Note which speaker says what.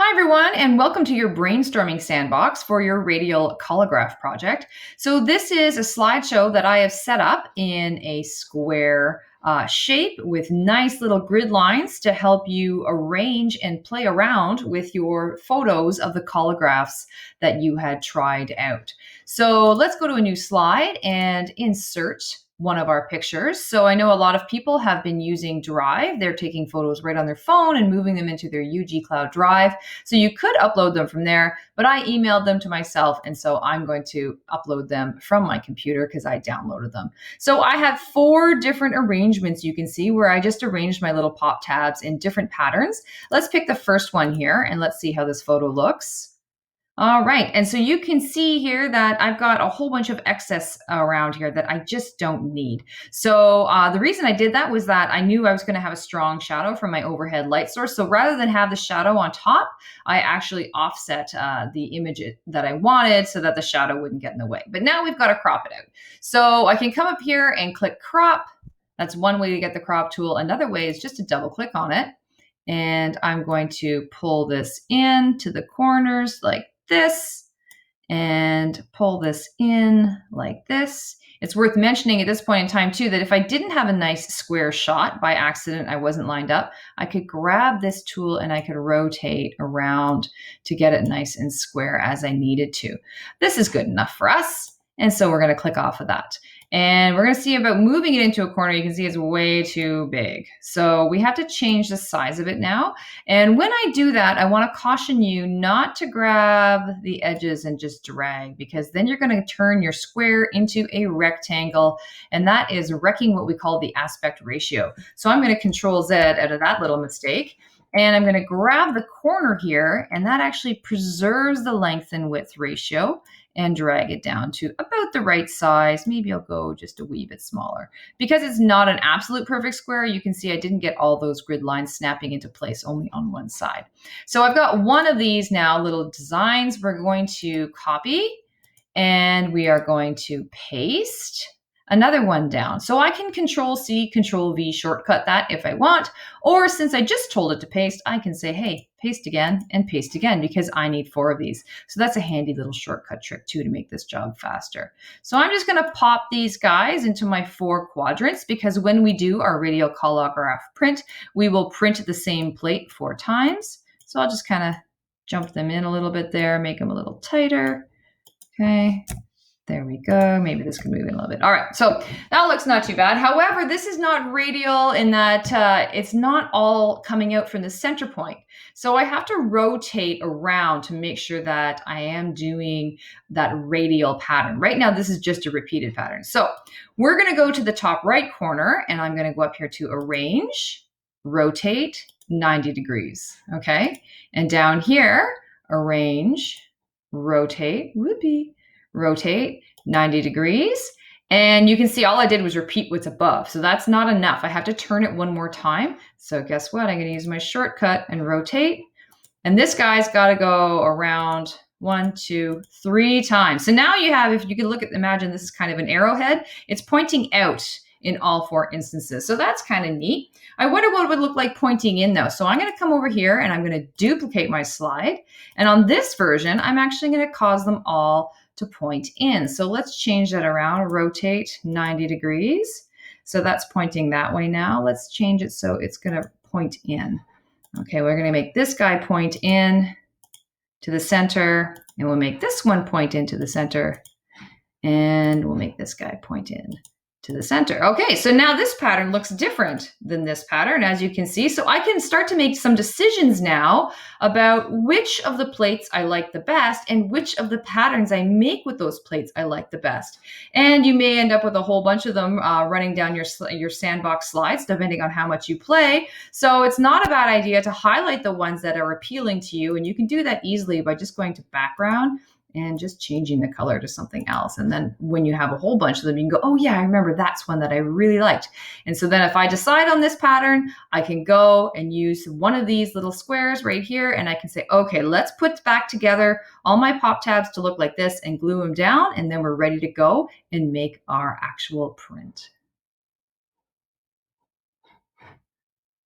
Speaker 1: Hi, everyone, and welcome to your Brainstorming Sandbox for your Radial Collograph project. So this is a slideshow that I have set up in a square shape with nice little grid lines to help you arrange and play around with your photos of the collographs that you had tried out. So let's go to a new slide and insert one of our pictures. So I know a lot of people have been using Drive. They're taking photos right on their phone and moving them into their UG Cloud Drive. So you could upload them from there, but I emailed them to myself. And so I'm going to upload them from my computer because I downloaded them. So I have 4 different arrangements you can see where I just arranged my little pop tabs in different patterns. Let's pick the first one here and let's see how this photo looks. All right, and so you can see here that I've got a whole bunch of excess around here that I just don't need. So the reason I did that was that I knew I was gonna have a strong shadow from my overhead light source. So rather than have the shadow on top, I actually offset the image that I wanted so that the shadow wouldn't get in the way. But now we've got to crop it out. So I can come up here and click crop. That's one way to get the crop tool. Another way is just to double click on it. And I'm going to pull this in to the corners like this and pull this in like this. It's worth mentioning at this point in time too that if I didn't have a nice square shot by accident, I wasn't lined up, I could grab this tool and I could rotate around to get it nice and square as I needed to. This is good enough for us. And so we're going to click off of that. And we're going to see about moving it into a corner. You can see it's way too big. So we have to change the size of it now. And when I do that, I want to caution you not to grab the edges and just drag, because then you're going to turn your square into a rectangle. And that is wrecking what we call the aspect ratio. So I'm going to Control Z out of that little mistake. And I'm going to grab the corner here, and that actually preserves the length and width ratio, and drag it down to about the right size. Maybe I'll go just a wee bit smaller. Because it's not an absolute perfect square, you can see I didn't get all those grid lines snapping into place, only on one side. So I've got one of these now, little designs we're going to copy, and we are going to paste another one down. So I can Control C, Control V shortcut that if I want, or since I just told it to paste, I can say, hey, paste again and paste again, because I need 4 of these. So that's a handy little shortcut trick too to make this job faster. So I'm just gonna pop these guys into my 4 quadrants, because when we do our Radial Collograph print, we will print the same plate 4 times. So I'll just kind of jump them in a little bit there, make them a little tighter. Okay. There we go. Maybe this can move in a little bit. All right, so that looks not too bad. However, this is not radial in that it's not all coming out from the center point. So I have to rotate around to make sure that I am doing that radial pattern. Right now, this is just a repeated pattern. So we're going to go to the top right corner, and I'm going to go up here to Arrange, Rotate 90 degrees. Okay, and down here, Arrange, Rotate, whoopee, rotate 90 degrees. And you can see all I did was repeat what's above. So that's not enough. I have to turn it one more time. So guess what? I'm going to use my shortcut and rotate. And this guy's got to go around 1, 2, 3 times. So now you have, if you can look at, imagine this is kind of an arrowhead. It's pointing out in all 4 instances. So that's kind of neat. I wonder what it would look like pointing in though. So I'm going to come over here and I'm going to duplicate my slide. And on this version, I'm actually going to cause them all to point in. So let's change that around, rotate 90 degrees. So that's pointing that way now. Let's change it so it's going to point in. Okay, we're going to make this guy point in to the center, and we'll make this one point into the center, and we'll make this guy point in to the center. Okay, so now this pattern looks different than this pattern, as you can see. So I can start to make some decisions now about which of the plates I like the best and which of the patterns I make with those plates I like the best. And you may end up with a whole bunch of them running down your Sandbox slides, depending on how much you play. So it's not a bad idea to highlight the ones that are appealing to you. And you can do that easily by just going to Background and just changing the color to something else. And then when you have a whole bunch of them, you can go, oh yeah, I remember that's one that I really liked. And so then if I decide on this pattern, I can go and use one of these little squares right here. And I can say, okay, let's put back together all my pop tabs to look like this and glue them down. And then we're ready to go and make our actual print.